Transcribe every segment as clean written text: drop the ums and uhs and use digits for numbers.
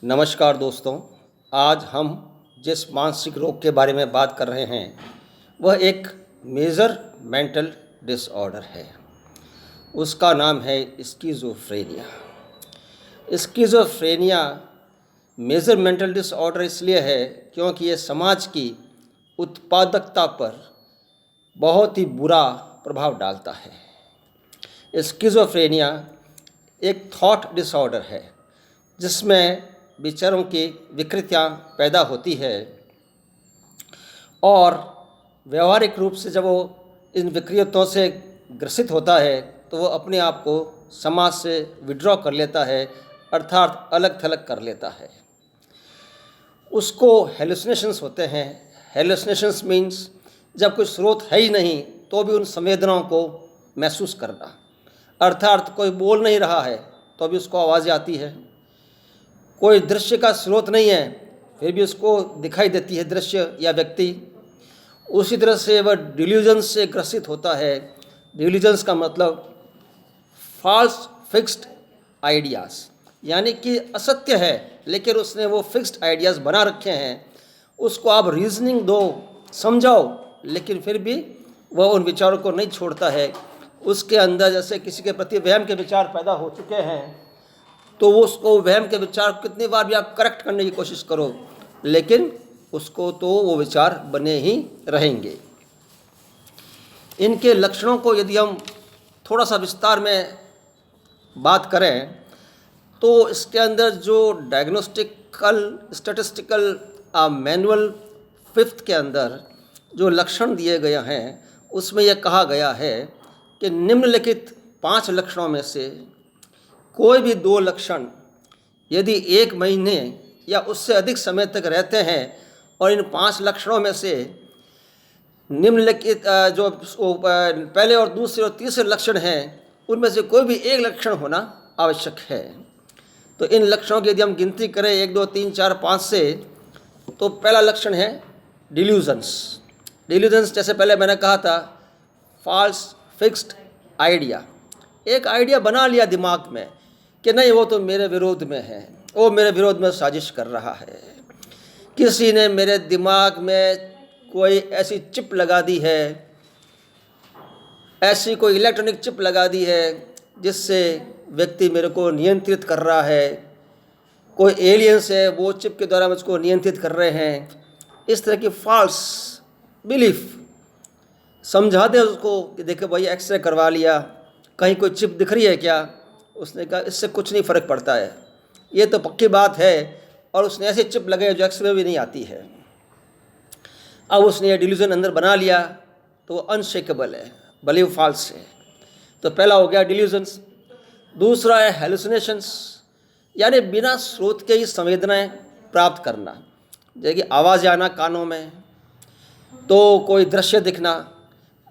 नमस्कार दोस्तों। आज हम जिस मानसिक रोग के बारे में बात कर रहे हैं वह एक मेजर मेंटल डिसऑर्डर है। उसका नाम है schizophrenia. Schizophrenia major mental disorder इसलिए है क्योंकि ये समाज की उत्पादकता पर बहुत ही बुरा प्रभाव डालता है। स्किज़ोफ्रेनिया एक थॉट डिसऑर्डर है जिसमें विचारों की विकृतियाँ पैदा होती है और व्यवहारिक रूप से जब वो इन विकृतियों से ग्रसित होता है तो वो अपने आप को समाज से विड्रॉ कर लेता है, अर्थात अलग थलग कर लेता है। उसको हेलुसिनेशंस होते हैं। हेलुसिनेशंस मीन्स जब कोई स्रोत है ही नहीं तो भी उन संवेदनाओं को महसूस करना, अर्थात कोई बोल नहीं रहा है तो भी उसको आवाज़ें आती है। कोई दृश्य का स्रोत नहीं है फिर भी उसको दिखाई देती है दृश्य या व्यक्ति। उसी तरह से वह डिल्यूजन्स से ग्रसित होता है। डिल्यूजन्स का मतलब फॉल्स फिक्स्ड आइडियाज़, यानी कि असत्य है लेकिन उसने वो फिक्स्ड आइडियाज़ बना रखे हैं। उसको आप रीजनिंग दो, समझाओ, लेकिन फिर भी वह उन विचारों को नहीं छोड़ता है। उसके अंदर जैसे किसी के प्रति वहम के विचार पैदा हो चुके हैं तो वो उसको वहम के विचार कितनी बार भी आप करेक्ट करने की कोशिश करो लेकिन उसको तो वो विचार बने ही रहेंगे। इनके लक्षणों को यदि हम थोड़ा सा विस्तार में बात करें तो इसके अंदर जो डायग्नोस्टिकल स्टैटिस्टिकल मैनुअल 5th के अंदर जो लक्षण दिए गए हैं उसमें यह कहा गया है कि निम्नलिखित 5 लक्षणों में से कोई भी 2 लक्षण यदि 1 महीने या उससे अधिक समय तक रहते हैं और इन 5 लक्षणों में से निम्नलिखित जो पहले और दूसरे और तीसरे लक्षण हैं उनमें से कोई भी एक लक्षण होना आवश्यक है। तो इन लक्षणों की यदि हम गिनती करें 1 2 3 4 5 से, तो पहला लक्षण है डिल्यूजन्स। डिल्यूजन्स जैसे पहले मैंने कहा था, फॉल्स फिक्स्ड आइडिया। एक आइडिया बना लिया दिमाग में कि नहीं वो तो मेरे विरोध में है, वो मेरे विरोध में साजिश कर रहा है। किसी ने मेरे दिमाग में कोई ऐसी चिप लगा दी है, ऐसी कोई इलेक्ट्रॉनिक चिप लगा दी है जिससे व्यक्ति मेरे को नियंत्रित कर रहा है। कोई एलियंस है, वो चिप के द्वारा मुझको नियंत्रित कर रहे हैं। इस तरह की फॉल्स बिलीफ समझा दे उसको कि देखो भाई एक्सरे करवा लिया, कहीं कोई चिप दिख रही है क्या? उसने कहा इससे कुछ नहीं फ़र्क पड़ता है, ये तो पक्की बात है। और उसने ऐसी चिप लगाई जो एक्सरे भी नहीं आती है। अब उसने ये डिल्यूजन अंदर बना लिया तो वो अनशेकेबल है, भले वो फॉल्स है। तो पहला हो गया डिल्यूजन्स। दूसरा है हेलुसिनेशंस, यानी बिना स्रोत के ही संवेदनाएं प्राप्त करना। जैसे कि आवाज़ें आना कानों में, तो कोई दृश्य दिखना,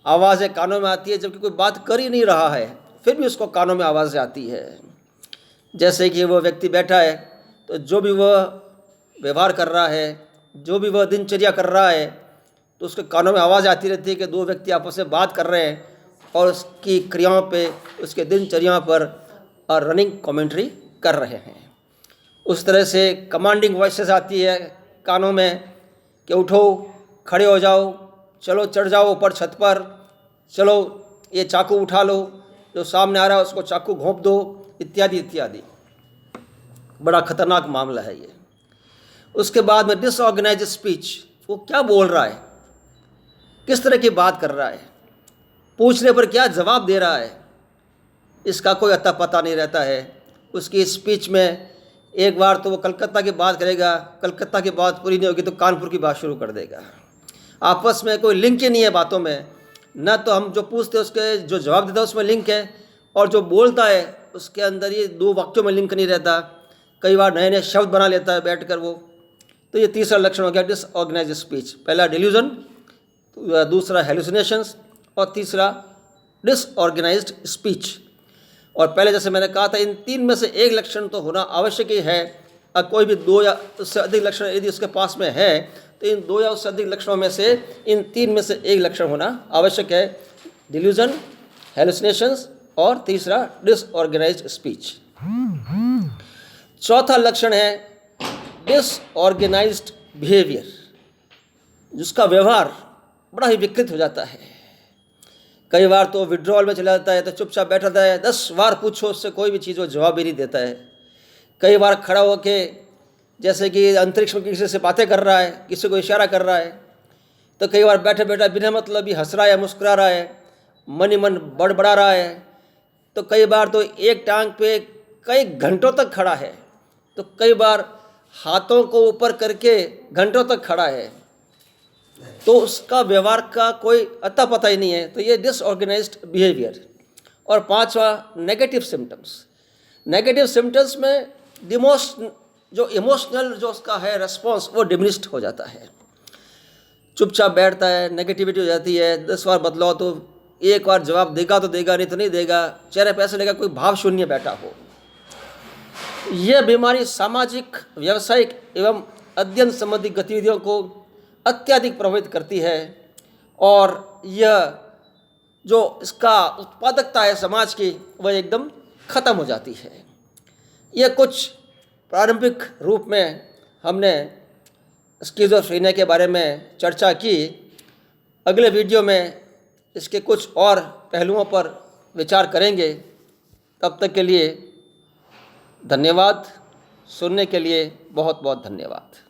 आवाज़ें कानों में आती है जबकि कोई बात कर ही नहीं रहा है फिर भी उसको कानों में आवाज़ें आती है। जैसे कि वो व्यक्ति बैठा है तो जो भी वह व्यवहार कर रहा है, जो भी वह दिनचर्या कर रहा है, तो उसके कानों में आवाज़ आती रहती है कि 2 व्यक्ति आपस में बात कर रहे हैं और उसकी क्रियाओं पे, उसके दिनचर्या पर और रनिंग कमेंट्री कर रहे हैं। उस तरह से कमांडिंग वॉइसेस आती है कानों में कि उठो, खड़े हो जाओ, चलो चढ़ जाओ ऊपर छत पर, चलो ये चाकू उठा लो, जो सामने आ रहा है उसको चाकू घोंप दो, इत्यादि इत्यादि। बड़ा खतरनाक मामला है ये। उसके बाद में डिसऑर्गेनाइज स्पीच, वो क्या बोल रहा है, किस तरह की बात कर रहा है, पूछने पर क्या जवाब दे रहा है, इसका कोई अता पता नहीं रहता है। उसकी स्पीच में एक बार तो वो कलकत्ता की बात करेगा, कलकत्ता की बात पूरी नहीं होगी तो कानपुर की बात शुरू कर देगा। आपस में कोई लिंक ही नहीं है बातों में। न तो हम जो पूछते हैं उसके जो जवाब देता है उसमें लिंक है, और जो बोलता है उसके अंदर ये 2 वाक्यों में लिंक नहीं रहता। कई बार नए नए शब्द बना लेता है बैठकर वो। तो ये तीसरा लक्षण हो गया डिसऑर्गेनाइज स्पीच। पहला डिल्यूजन, दूसरा हेलुसिनेशंस और तीसरा डिसऑर्गेनाइज्ड स्पीच। और पहले जैसे मैंने कहा था इन 3 में से एक लक्षण तो होना आवश्यक ही है। और कोई भी 2 या उससे अधिक लक्षण यदि उसके पास में है तो इन 2 या उससे अधिक लक्षणों में से इन 3 में से एक लक्षण होना आवश्यक है, डिल्यूजन, हेलुसिनेशंस और तीसरा डिसऑर्गेनाइज्ड स्पीच। चौथा लक्षण है डिसऑर्गेनाइज्ड बिहेवियर, जिसका व्यवहार बड़ा ही विकृत हो जाता है। कई बार तो विड्रॉल में चला जाता है, तो चुपचाप बैठा रहता है, 10 बार पूछो उससे कोई भी चीज़ वो जवाब ही नहीं देता है। कई बार खड़ा होके जैसे कि अंतरिक्ष में किसी से बातें कर रहा है, किसी को इशारा कर रहा है, तो कई बार बैठे बैठा बिना मतलब ही हंस रहा है, मुस्कुरा रहा है, मन ही मन बड़बड़ा रहा है। तो कई बार तो एक टांग पे कई घंटों तक खड़ा है, तो कई बार हाथों को ऊपर करके घंटों तक खड़ा है, तो उसका व्यवहार का कोई अता पता ही नहीं है। तो ये डिसऑर्गेनाइज्ड बिहेवियर। और पांचवा, नेगेटिव सिम्टम्स। नेगेटिव सिम्टम्स में जो इमोशनल जो उसका है रेस्पॉन्स, वो डिमिनिश्ड हो जाता है। चुपचाप बैठता है, नेगेटिविटी हो जाती है, 10 बार बदलाओ तो एक बार जवाब देगा तो देगा, नहीं तो नहीं देगा, चेहरे पे ऐसे लेगा कोई भाव शून्य बैठा हो। यह बीमारी सामाजिक, व्यावसायिक एवं अध्ययन संबंधी गतिविधियों को अत्यधिक प्रभावित करती है, और यह जो इसका उत्पादकता है समाज की, वह एकदम खत्म हो जाती है। यह कुछ प्रारंभिक रूप में हमने स्किज़ोफ्रेनिया के बारे में चर्चा की। अगले वीडियो में इसके कुछ और पहलुओं पर विचार करेंगे। तब तक के लिए धन्यवाद। सुनने के लिए बहुत बहुत धन्यवाद।